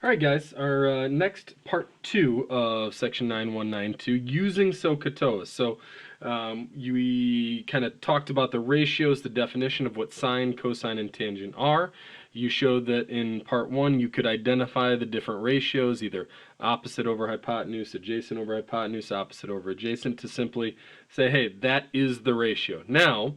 All right, guys, our next part two of section 9192, using SOHCAHTOA. We kind of talked about the ratios, the definition of what sine, cosine, and tangent are. You showed that in part one you could identify the different ratios, either opposite over hypotenuse, adjacent over hypotenuse, opposite over adjacent, to simply say, hey, that is the ratio. Now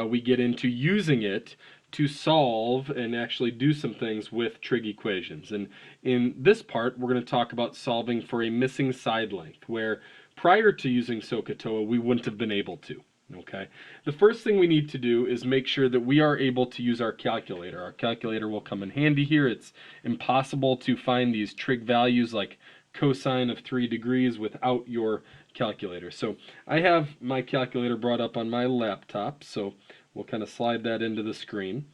we get into using it to solve and actually do some things with trig equations. And in this part, we're going to talk about solving for a missing side length, where prior to using SOHCAHTOA, we wouldn't have been able to. Okay. The first thing we need to do is make sure that we are able to use our calculator. Our calculator will come in handy here. It's impossible to find these trig values like cosine of 3 degrees without your calculator. So I have my calculator brought up on my laptop, so we'll kind of slide that into the screen.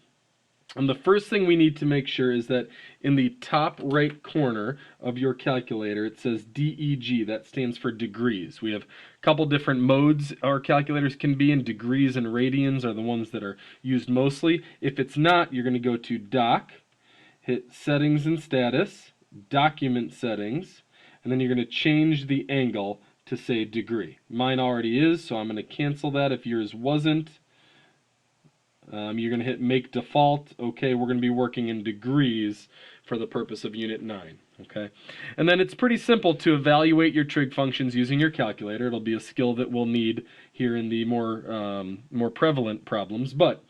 And the first thing we need to make sure is that in the top right corner of your calculator it says DEG. That stands for degrees. We have a couple different modes our calculators can be in. Degrees and radians are the ones that are used mostly. If it's not, you're going to go to Doc, hit Settings and Status, Document Settings, and then you're going to change the angle to say degree. Mine already is, so I'm going to cancel that if yours wasn't. You're going to hit Make Default. Okay, we're going to be working in degrees for the purpose of Unit 9. Okay, and then it's pretty simple to evaluate your trig functions using your calculator. It'll be a skill that we'll need here in the more prevalent problems. But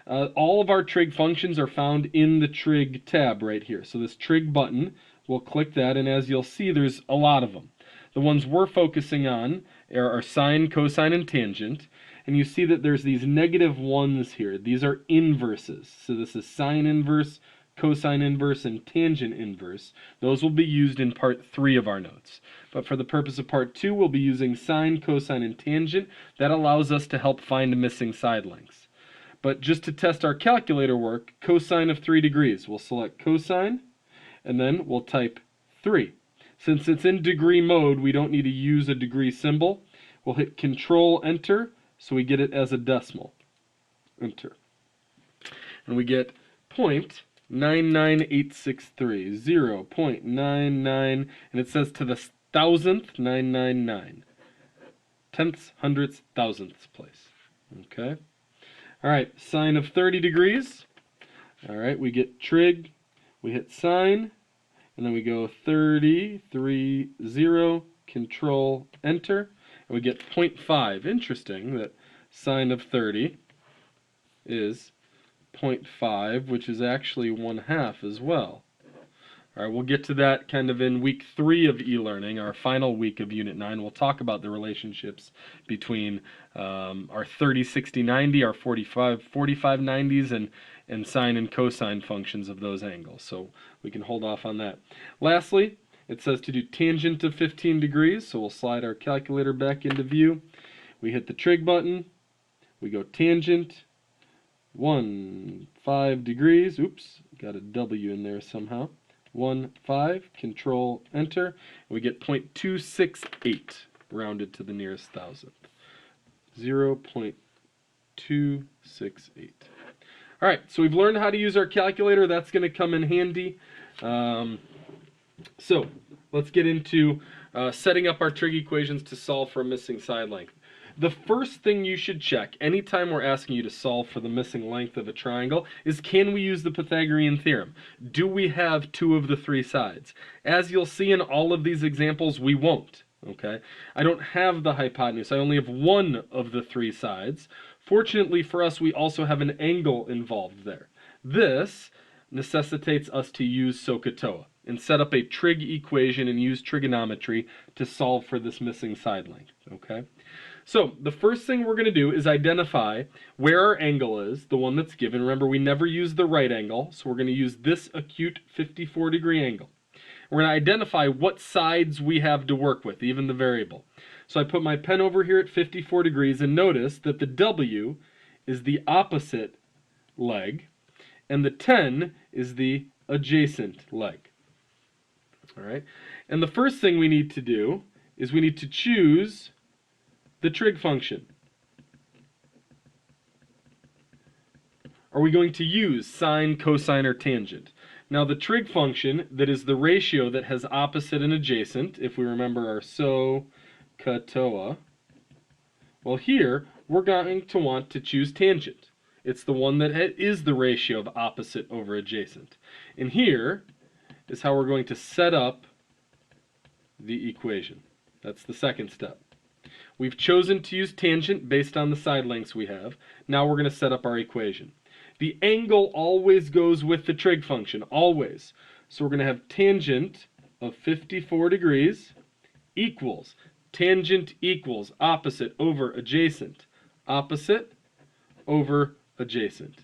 all of our trig functions are found in the trig tab right here. So this trig button, we'll click that, and as you'll see, there's a lot of them. The ones we're focusing on are sine, cosine, and tangent. And you see that there's these negative ones here. These are inverses. So this is sine inverse, cosine inverse, and tangent inverse. Those will be used in part 3 of our notes. But for the purpose of part 2, we'll be using sine, cosine, and tangent. That allows us to help find missing side lengths. But just to test our calculator work, cosine of 3 degrees. We'll select cosine, and then we'll type 3. Since it's in degree mode, we don't need to use a degree symbol. We'll hit Control Enter, so we get it as a decimal. Enter. And we get 0.99863, 0.99, and it says to the thousandth, 999. Tenths, hundredths, thousandths place. Okay. All right, sine of 30 degrees. All right, we get trig, we hit sine, and then we go 30, 3, 0, Control Enter. And we get 0.5. Interesting that sine of 30 is 0.5, which is actually 1/2 as well. All right, we'll get to that kind of in week 3 of e-learning, our final week of Unit 9. We'll talk about the relationships between our 30, 60, 90, our 45, 90s, and sine and cosine functions of those angles. So we can hold off on that. Lastly, it says to do tangent of 15 degrees, so we'll slide our calculator back into view. We hit the trig button, we go tangent, 1,5 degrees, oops, got a W in there somehow, 1,5, Control Enter, and we get 0.268, rounded to the nearest thousandth, 0.268. All right, so we've learned how to use our calculator. That's going to come in handy. So let's get into setting up our trig equations to solve for a missing side length. The first thing you should check anytime we're asking you to solve for the missing length of a triangle is, can we use the Pythagorean theorem? Do we have 2 of the 3 sides? As you'll see in all of these examples, we won't. Okay, I don't have the hypotenuse. I only have 1 of the 3 sides. Fortunately for us, we also have an angle involved there. This necessitates us to use SOHCAHTOA and set up a trig equation and use trigonometry to solve for this missing side length. Okay, so the first thing we're going to do is identify where our angle is, the one that's given. Remember, we never use the right angle, so we're going to use this acute 54-degree angle. We're going to identify what sides we have to work with, even the variable. So I put my pen over here at 54 degrees, and notice that the W is the opposite leg, and the 10 is the adjacent leg. All right, and the first thing we need to do is we need to choose the trig function. Are we going to use sine, cosine, or tangent? Now the trig function, that is the ratio that has opposite and adjacent, if we remember our so, ka, toa, well here we're going to want to choose tangent. It's the one that is the ratio of opposite over adjacent. And here is how we're going to set up the equation. That's the second step. We've chosen to use tangent based on the side lengths we have. Now we're going to set up our equation. The angle always goes with the trig function, always. So we're going to have tangent of 54 degrees equals, tangent equals opposite over adjacent, opposite over adjacent.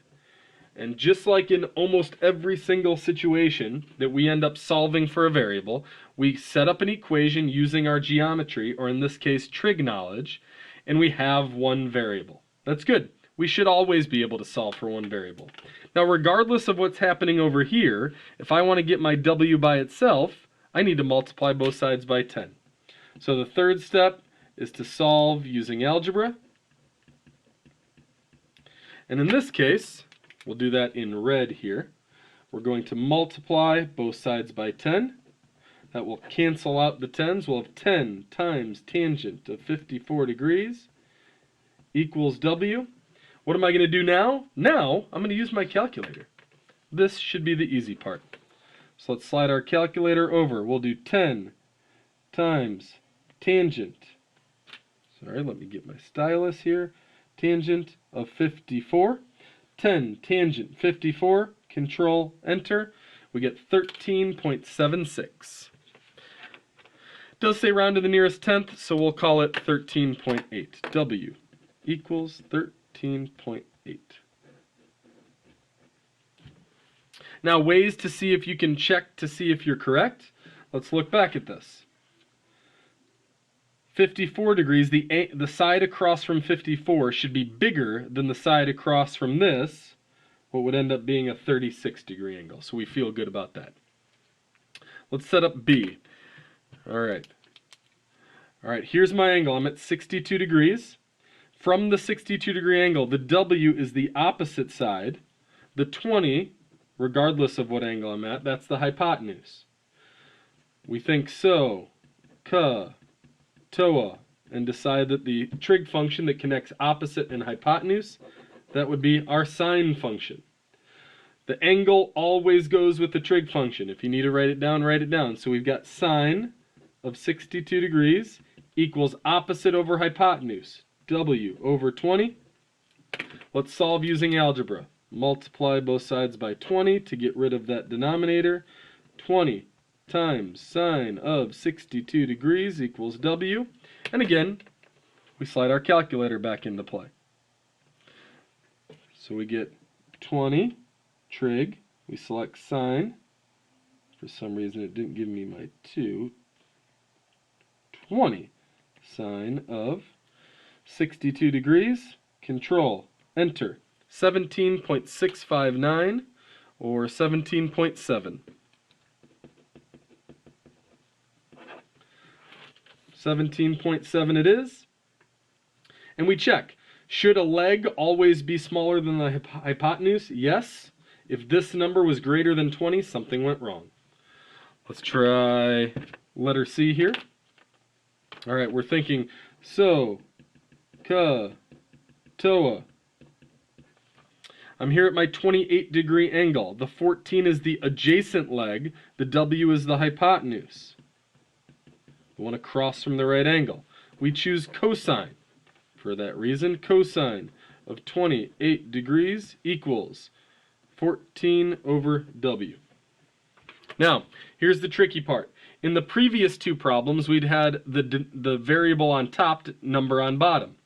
And just like in almost every single situation that we end up solving for a variable, we set up an equation using our geometry, or in this case trig knowledge, and we have one variable. That's good. We should always be able to solve for one variable. Now regardless of what's happening over here, if I want to get my w by itself, I need to multiply both sides by 10. So the third step is to solve using algebra. And in this case, we'll do that in red here. We're going to multiply both sides by 10. That will cancel out the 10s. We'll have 10 times tangent of 54 degrees equals w. What am I going to do now? Now, I'm going to use my calculator. This should be the easy part. So let's slide our calculator over. We'll do 10 times tangent. Sorry, let me get my stylus here. Tangent of 54. 10 tangent 54. Control Enter. We get 13.76. Does say round to the nearest tenth, so we'll call it 13.8. W equals 13.8. Now, ways to see if you can check to see if you're correct. Let's look back at this. 54 degrees, the side across from 54 should be bigger than the side across from this, what would end up being a 36-degree angle. So we feel good about that. Let's set up B. All right, here's my angle. I'm at 62 degrees. From the 62-degree angle, the W is the opposite side. The 20, regardless of what angle I'm at, that's the hypotenuse. We think so, ka, toa, and decide that the trig function that connects opposite and hypotenuse, that would be our sine function. The angle always goes with the trig function. If you need to write it down, write it down. So we've got sine of 62 degrees equals opposite over hypotenuse, W over 20. Let's solve using algebra. Multiply both sides by 20 to get rid of that denominator. 20 times sine of 62 degrees equals W. And again, we slide our calculator back into play. So we get 20 trig. We select sine. For some reason it didn't give me my 2. 20 sine of 62 degrees. Control Enter. 17.659 or 17.7. 17.7 it is. And we check. Should a leg always be smaller than the hypotenuse? Yes. If this number was greater than 20, something went wrong. Let's try letter C here. All right, we're thinking so, ka, toa. I'm here at my 28-degree angle. The 14 is the adjacent leg. The W is the hypotenuse. We want to cross from the right angle. We choose cosine. For that reason, cosine of 28 degrees equals 14 over W. Now, here's the tricky part. In the previous two problems, we'd had the variable on top, number on bottom.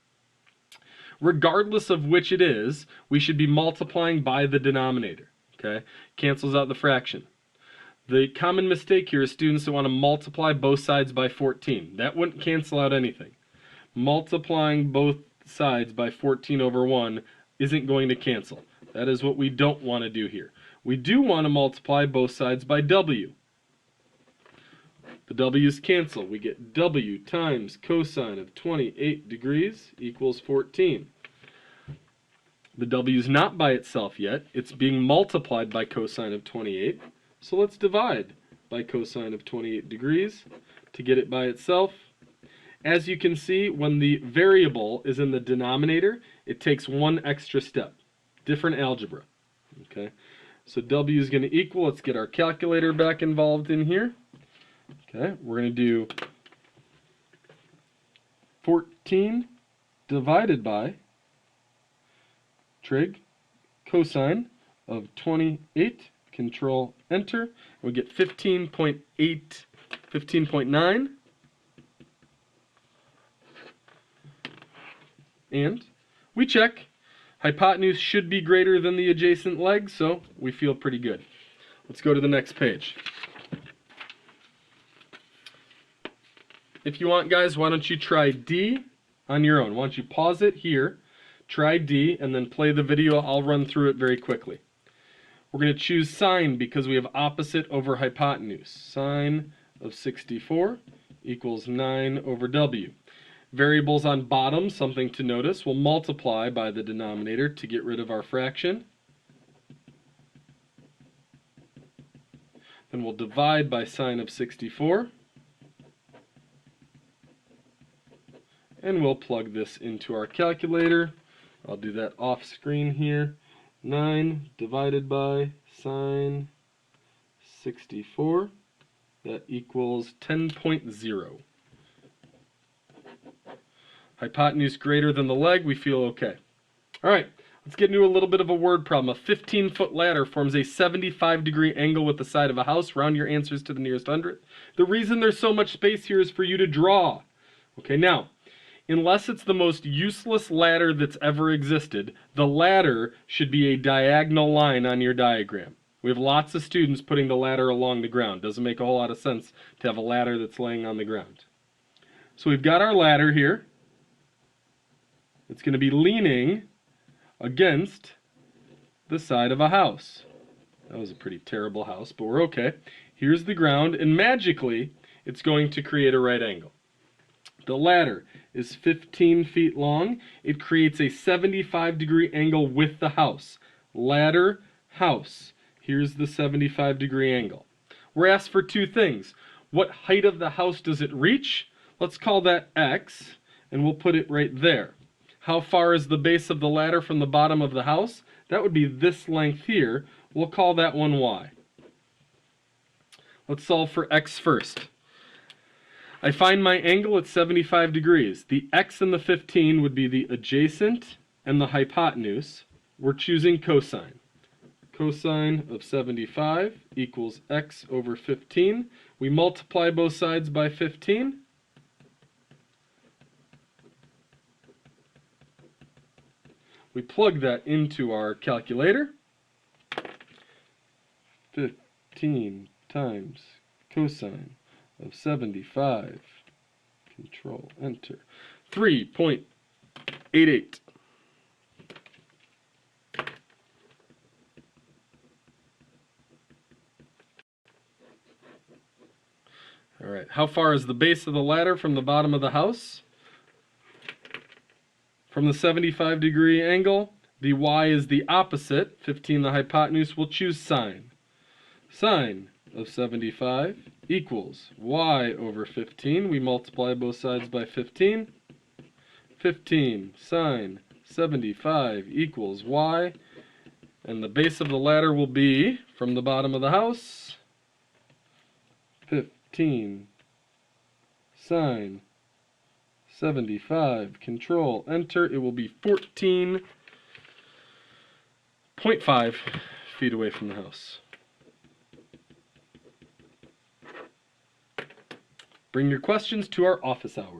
Regardless of which it is, we should be multiplying by the denominator. Okay? Cancels out the fraction. The common mistake here is students that want to multiply both sides by 14. That wouldn't cancel out anything. Multiplying both sides by 14 over 1 isn't going to cancel. That is what we don't want to do here. We do want to multiply both sides by W. The W's cancel. We get W times cosine of 28 degrees equals 14. The W's not by itself yet. It's being multiplied by cosine of 28. So let's divide by cosine of 28 degrees to get it by itself. As you can see, when the variable is in the denominator, it takes one extra step. Different algebra. Okay, so W is going to equal, let's get our calculator back involved in here. Okay, we're going to do 14 divided by trig cosine of 28, control enter, we get 15.9, and we check. Hypotenuse should be greater than the adjacent leg, so we feel pretty good. Let's go to the next page. If you want, guys, why don't you try D on your own? Why don't you pause it here, try D, and then play the video. I'll run through it very quickly. We're going to choose sine because we have opposite over hypotenuse. Sine of 64 equals 9 over W. Variables on bottom, something to notice, will multiply by the denominator to get rid of our fraction. Then we'll divide by sine of 64. And we'll plug this into our calculator. I'll do that off screen here. 9 divided by sine 64. That equals 10.0. Hypotenuse greater than the leg, we feel okay. All right, let's get into a little bit of a word problem. A 15-foot ladder forms a 75-degree angle with the side of a house. Round your answers to the nearest hundredth. The reason there's so much space here is for you to draw. Okay, now, unless it's the most useless ladder that's ever existed, the ladder should be a diagonal line on your diagram. We have lots of students putting the ladder along the ground. Doesn't make a whole lot of sense to have a ladder that's laying on the ground. So we've got our ladder here. It's going to be leaning against the side of a house. That was a pretty terrible house, but we're okay. Here's the ground, and magically, it's going to create a right angle. The ladder is 15 feet long. It creates a 75-degree angle with the house. Ladder, house. Here's the 75-degree angle. We're asked for two things. What height of the house does it reach? Let's call that X, and we'll put it right there. How far is the base of the ladder from the bottom of the house? That would be this length here. We'll call that one Y. Let's solve for X first. I find my angle at 75 degrees. The X and the 15 would be the adjacent and the hypotenuse. We're choosing cosine. Cosine of 75 equals X over 15. We multiply both sides by 15. We plug that into our calculator. 15 times cosine of 75, control enter, 3.88. All right, how far is the base of the ladder from the bottom of the house? From the 75-degree angle, the Y is the opposite, 15 the hypotenuse, we'll choose sine. Sine of 75 equals Y over 15. We multiply both sides by 15. 15 sine 75 equals Y. And the base of the ladder will be, from the bottom of the house, 15 sine 75, control enter, it will be 14.5 feet away from the house. Bring your questions to our office hours.